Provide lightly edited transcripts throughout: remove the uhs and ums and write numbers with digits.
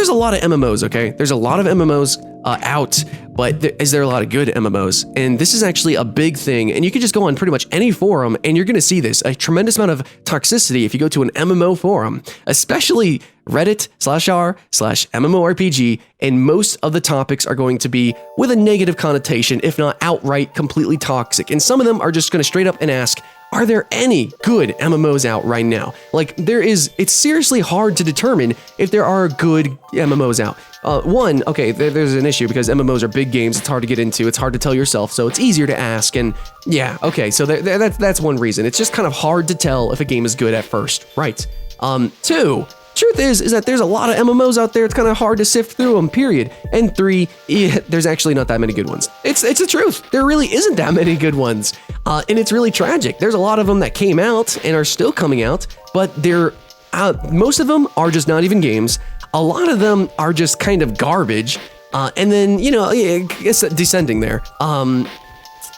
there's a lot of MMOs, okay? There's a lot of MMOs out, but is there a lot of good MMOs? And this is actually a big thing, and you can just go on pretty much any forum, and you're going to see this, a tremendous amount of toxicity if you go to an MMO forum, especially Reddit/r/MMORPG, and most of the topics are going to be with a negative connotation, if not outright completely toxic. And some of them are just going to straight up and ask, are there any good MMOs out right now? Like, it's seriously hard to determine if there are good MMOs out. There's an issue because MMOs are big games. It's hard to get into. It's hard to tell yourself, so it's easier to ask. And yeah, okay, so that's one reason. It's just kind of hard to tell if a game is good at first, right? Two, truth is that there's a lot of MMOs out there. It's kind of hard to sift through them, period. And three, there's actually not that many good ones. It's the truth. There really isn't that many good ones. And it's really tragic. There's a lot of them that came out and are still coming out, but most of them are just not even games. A lot of them are just kind of garbage. And then, it's descending there.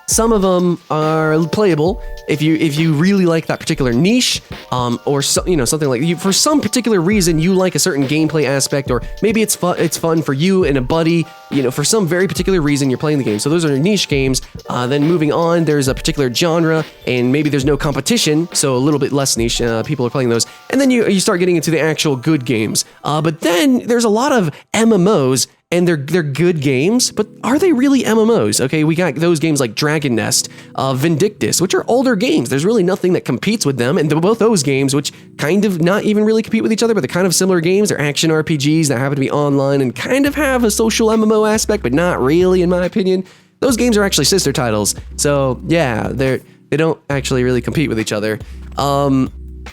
Some of them are playable if you really like that particular niche, or something like you, for some particular reason you like a certain gameplay aspect, or maybe it's fun for you and a buddy. For some very particular reason you're playing the game. So those are niche games. Then moving on, there's a particular genre, and maybe there's no competition, so a little bit less niche. People are playing those, and then you start getting into the actual good games. But then there's a lot of MMOs. And they're good games, but are they really MMOs? Okay, we got those games like Dragon Nest, Vindictus, which are older games. There's really nothing that competes with them, and both those games, which kind of not even really compete with each other, but they're kind of similar games. They're action RPGs that happen to be online and kind of have a social MMO aspect, but not really, in my opinion. Those games are actually sister titles, so yeah, they don't actually really compete with each other.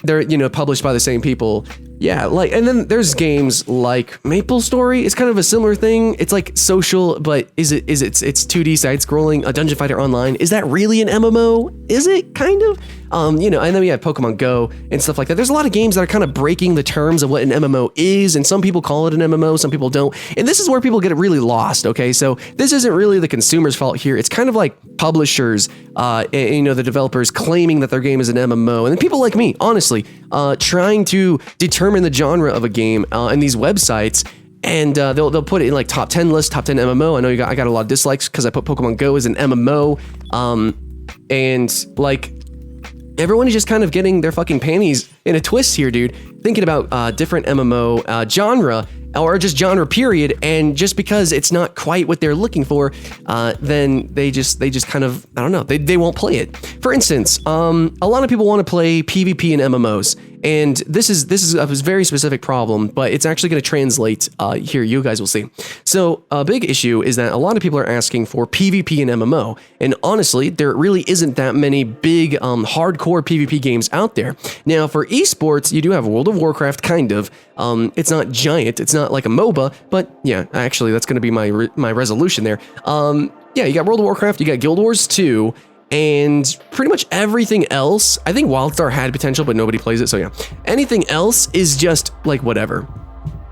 They're published by the same people. Yeah, and then there's games like MapleStory. It's kind of a similar thing. It's like social, but it's 2D side scrolling, a Dungeon Fighter Online. Is that really an MMO? Is it kind of? And then we have Pokemon Go and stuff like that. There's a lot of games that are kind of breaking the terms of what an MMO is, and some people call it an MMO, some people don't. And this is where people get really lost, okay? So this isn't really the consumer's fault here. It's kind of like publishers, the developers claiming that their game is an MMO, and then people like me, honestly, trying to determine the genre of a game in these websites. And they'll put it in like top 10 list, top 10 MMO. I know I got a lot of dislikes because I put Pokemon Go as an MMO. And like, everyone is just kind of getting their fucking panties in a twist here, dude. Thinking about different MMO genre, or just genre period, and just because it's not quite what they're looking for, then they just kind of, I don't know, they won't play it. For instance, a lot of people want to play PvP in MMOs, and this is a very specific problem, but it's actually going to translate here. You guys will see. So a big issue is that a lot of people are asking for PvP in MMO, and honestly, there really isn't that many big hardcore PvP games out there. Now, for esports, you do have World of Warcraft, kind of. It's not giant. It's not like a MOBA, but yeah, actually, that's going to be my resolution there. Yeah, you got World of Warcraft, you got Guild Wars 2, and pretty much everything else. I think WildStar had potential, but nobody plays it, so yeah. Anything else is just like whatever.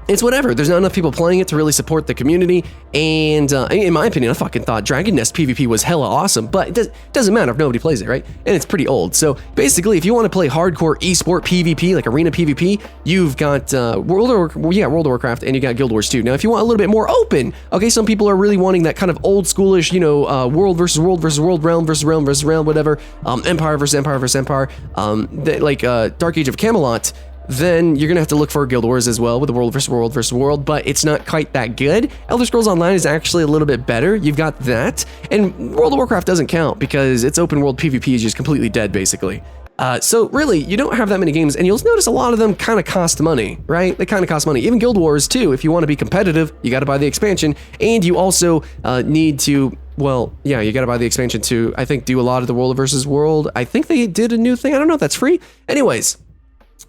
It's whatever. There's not enough people playing it to really support the community. And in my opinion, I fucking thought Dragon Nest PvP was hella awesome, but it doesn't matter if nobody plays it, right? And it's pretty old. So basically, if you want to play hardcore esport PvP, like arena PvP, you've got World of Warcraft, and you got Guild Wars 2. Now, if you want a little bit more open, okay, some people are really wanting that kind of old schoolish, world versus world versus world, realm versus realm versus realm, whatever, empire versus empire versus empire, Dark Age of Camelot. Then you're gonna have to look for Guild Wars as well with the world versus world versus world, but it's not quite that good. Elder Scrolls Online is actually a little bit better. You've got that, and World of Warcraft doesn't count because its open world PvP is just completely dead, basically. So really, you don't have that many games, and you'll notice a lot of them kind of cost money, right? They kind of cost money. Even Guild Wars too. If you want to be competitive, you got to buy the expansion, and you also need to. Well, yeah, you got to buy the expansion to, I think, do a lot of the world versus world. I think they did a new thing. I don't know if that's free. Anyways.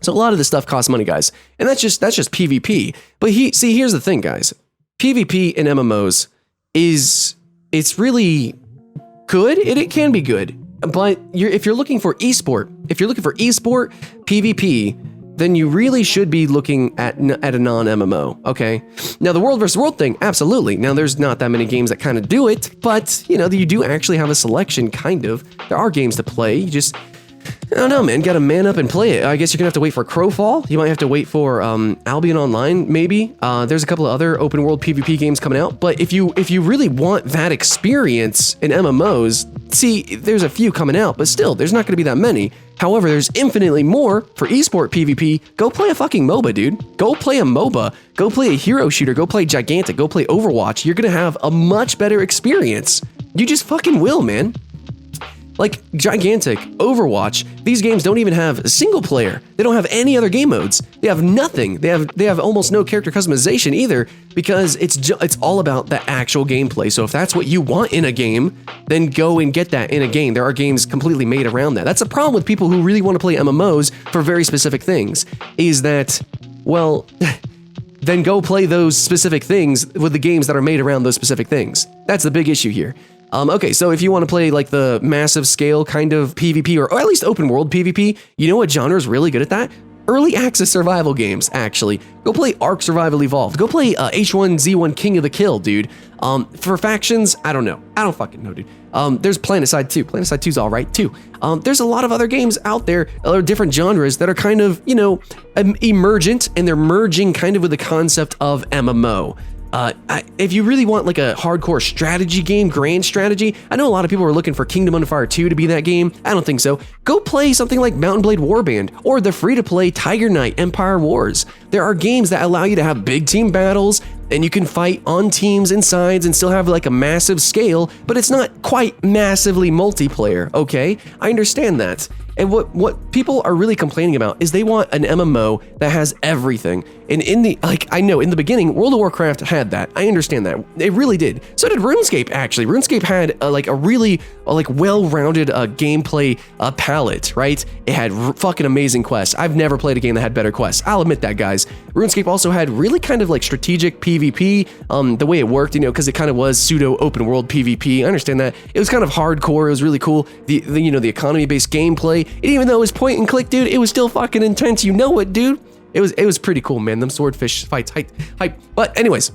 So a lot of this stuff costs money, guys, and that's just PvP. But here's the thing, guys. PvP in MMOs it's really good. It can be good, but if you're looking for esport PvP, then you really should be looking at a non-MMO. Okay. Now the world versus world thing, absolutely. Now there's not that many games that kind of do it, but you do actually have a selection. Kind of. There are games to play. You just I don't know, man. Got to man up and play it. I guess you're gonna have to wait for Crowfall. You might have to wait for Albion Online, maybe. There's a couple of other open world PvP games coming out. But if you really want that experience in MMOs, see, there's a few coming out, but still, there's not gonna be that many. However, there's infinitely more for esport PvP. Go play a fucking MOBA, dude. Go play a MOBA. Go play a hero shooter. Go play Gigantic. Go play Overwatch. You're gonna have a much better experience. You just fucking will, man. Like Gigantic, Overwatch, these games don't even have single player. They don't have any other game modes. They have nothing. They have almost no character customization either, because it's all about the actual gameplay. So if that's what you want in a game, then go and get that in a game. There are games completely made around that. That's a problem with people who really want to play MMOs for very specific things, is that, well, then go play those specific things with the games that are made around those specific things. That's the big issue here. Okay, so if you want to play like the massive scale kind of PvP, or at least open world PvP, you know what genre is really good at that? Early access survival games, actually. Go play Ark Survival Evolved. Go play H1Z1 King of the Kill, dude. For factions, I don't know. I don't fucking know, dude. There's Planetside 2. Planetside 2's all right, too. There's a lot of other games out there, or different genres that are kind of, you know, emergent, and they're merging kind of with the concept of MMO. If you really want like a hardcore strategy game, grand strategy, I know a lot of people are looking for Kingdom Under Fire 2 to be that game. I don't think so. Go play something like Mountain Blade Warband, or the free-to-play Tiger Knight Empire Wars. There are games that allow you to have big team battles, and you can fight on teams and sides and still have like a massive scale, but it's not quite massively multiplayer, okay? I understand that. And what people are really complaining about is they want an MMO that has everything. And I know in the beginning, World of Warcraft had that. I understand that. It really did. So did RuneScape, actually. RuneScape had a really well-rounded gameplay palette, right? It had fucking amazing quests. I've never played a game that had better quests. I'll admit that, guys. RuneScape also had really kind of like strategic PvP, the way it worked, you know, because it kind of was pseudo open world PvP. I understand that. It was kind of hardcore. It was really cool. The economy-based gameplay. And even though it was point and click, dude, it was still fucking intense. You know it, dude. It was pretty cool, man. Them swordfish fights, hype. But anyways,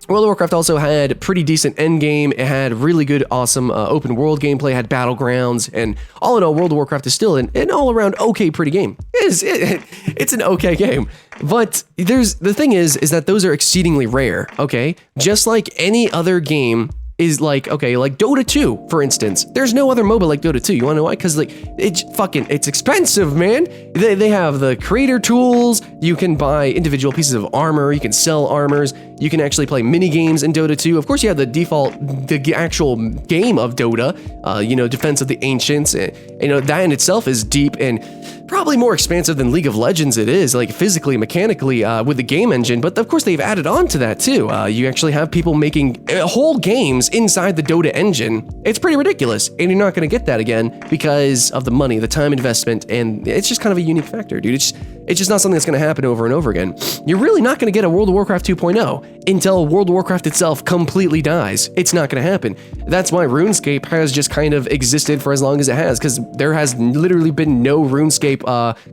World of Warcraft also had pretty decent endgame. It had really good, awesome open world gameplay. It had battlegrounds, and all in all, World of Warcraft is still an all around okay, pretty game. It's an okay game. But the thing is that those are exceedingly rare. Okay, just like any other game. Is like, okay, like Dota 2, for instance. There's no other MOBA like Dota 2. You wanna know why? Because like, it's expensive, man. They have the creator tools. You can buy individual pieces of armor. You can sell armors. You can actually play mini games in Dota 2. Of course, you have the actual game of Dota, Defense of the Ancients. That in itself is deep and probably more expansive than League of Legends it is, like physically, mechanically, with the game engine. But of course, they've added on to that too. You actually have people making whole games inside the Dota engine. It's pretty ridiculous, and you're not going to get that again because of the money, the time investment, and it's just kind of a unique factor, dude. It's just not something that's going to happen over and over again. You're really not going to get a World of Warcraft 2.0 until World of Warcraft itself completely dies. It's not going to happen. That's why RuneScape has just kind of existed for as long as it has, because there has literally been no RuneScape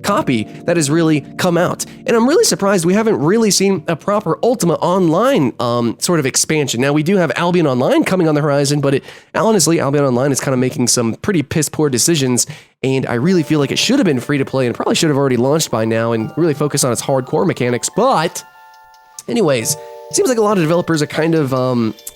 copy that has really come out. And I'm really surprised we haven't really seen a proper Ultima Online sort of expansion. Now, we do have Albion Online coming on the horizon, but honestly, Albion Online is kind of making some pretty piss poor decisions, and I really feel like it should have been free to play and probably should have already launched by now and really focus on its hardcore mechanics. But anyways, it seems like a lot of developers are kind of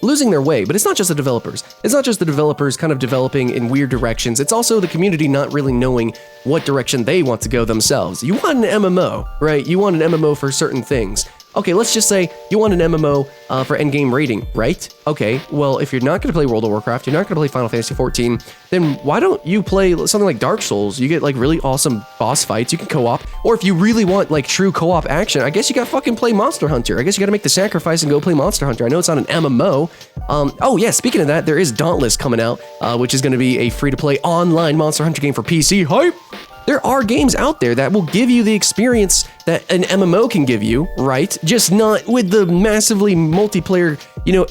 losing their way, but it's not just the developers. It's not just the developers kind of developing in weird directions. It's also the community not really knowing what direction they want to go themselves. You want an MMO, right? You want an MMO for certain things. Okay, let's just say you want an MMO for endgame rating, right? Okay, well, if you're not going to play World of Warcraft, you're not going to play Final Fantasy XIV, then why don't you play something like Dark Souls? You get like really awesome boss fights, you can co-op, or if you really want like true co-op action, I guess you got to fucking play Monster Hunter. I guess you got to make the sacrifice and go play Monster Hunter. I know it's not an MMO. Oh yeah, speaking of that, there is Dauntless coming out, which is going to be a free-to-play online Monster Hunter game for PC. Hype! There are games out there that will give you the experience that an MMO can give you, right? Just not with the massively multiplayer,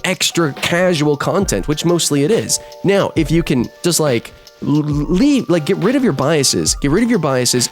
extra casual content, which mostly it is. Now, if you can just get rid of your biases,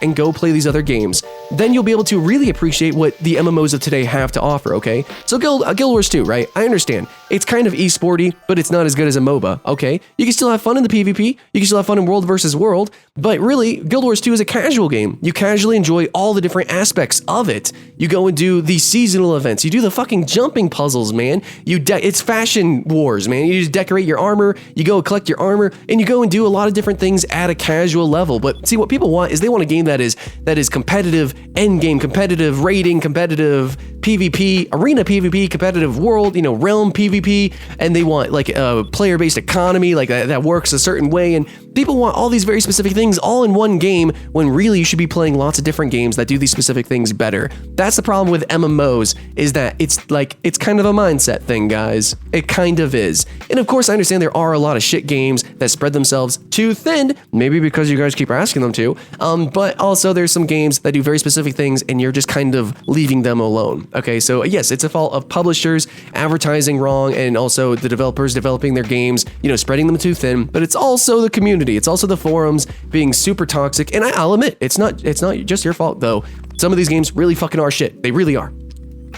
and go play these other games, then you'll be able to really appreciate what the MMOs of today have to offer, okay? So Guild Wars 2, right? I understand. It's kind of esporty, but it's not as good as a MOBA, okay? You can still have fun in the PvP, you can still have fun in world versus world, but really, Guild Wars 2 is a casual game. You casually enjoy all the different aspects of it. You go and do the seasonal events, you do the fucking jumping puzzles, man. It's fashion wars, man. You just decorate your armor, you go collect your armor, and you go and do a lot of different things at a casual level. But see, what people want is they want a game that is competitive, end game competitive, rating competitive, PvP, arena PvP, competitive world, realm PvP, and they want like a player-based economy, like that works a certain way, and people want all these very specific things all in one game when really you should be playing lots of different games that do these specific things better. That's the problem with MMOs, is that it's kind of a mindset thing, guys. It kind of is. And of course, I understand there are a lot of shit games that spread themselves too thin, maybe because you guys keep asking them to, but also there's some games that do very specific things and you're just kind of leaving them alone. Okay, so yes, it's a fault of publishers advertising wrong and also the developers developing their games, spreading them too thin, but it's also the community. It's also the forums being super toxic, and I'll admit, it's not just your fault though. Some of these games really fucking are shit. They really are.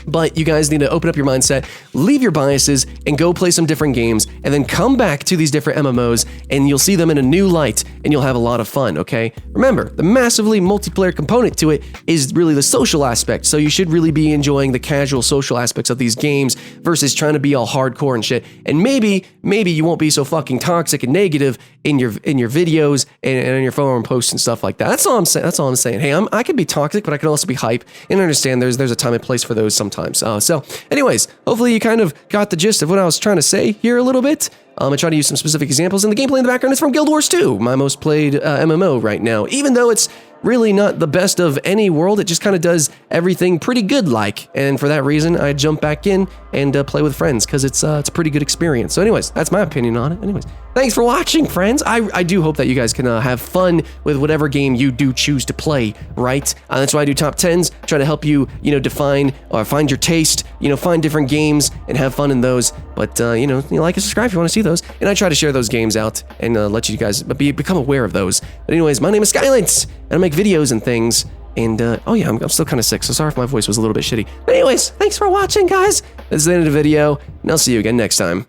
But you guys need to open up your mindset, leave your biases, and go play some different games, and then come back to these different MMOs, and you'll see them in a new light, and you'll have a lot of fun, okay? Remember, the massively multiplayer component to it is really the social aspect, so you should really be enjoying the casual social aspects of these games versus trying to be all hardcore and shit. And maybe you won't be so fucking toxic and negative in your videos and in your forum posts and stuff like that. That's all I'm saying. That's all I'm saying. Hey, I can be toxic, but I can also be hype and understand there's a time and place for those sometimes. So anyways, hopefully you kind of got the gist of what I was trying to say here a little bit. I try to use some specific examples, and the gameplay in the background is from Guild Wars 2, my most played MMO right now. Even though it's really not the best of any world, it just kind of does everything pretty good like, and for that reason, I jump back in and play with friends, because it's a pretty good experience. So anyways, that's my opinion on it. Anyways, thanks for watching, friends. I do hope that you guys can have fun with whatever game you do choose to play, right? That's why I do top 10s, try to help you, define or find your taste, find different games and have fun in those. But, like and subscribe if you want to see those. And I try to share those games out and let you guys become aware of those. But anyways, my name is Skylent, and I make videos and things. And, oh yeah, I'm still kind of sick, so sorry if my voice was a little bit shitty. But anyways, thanks for watching, guys. This is the end of the video, and I'll see you again next time.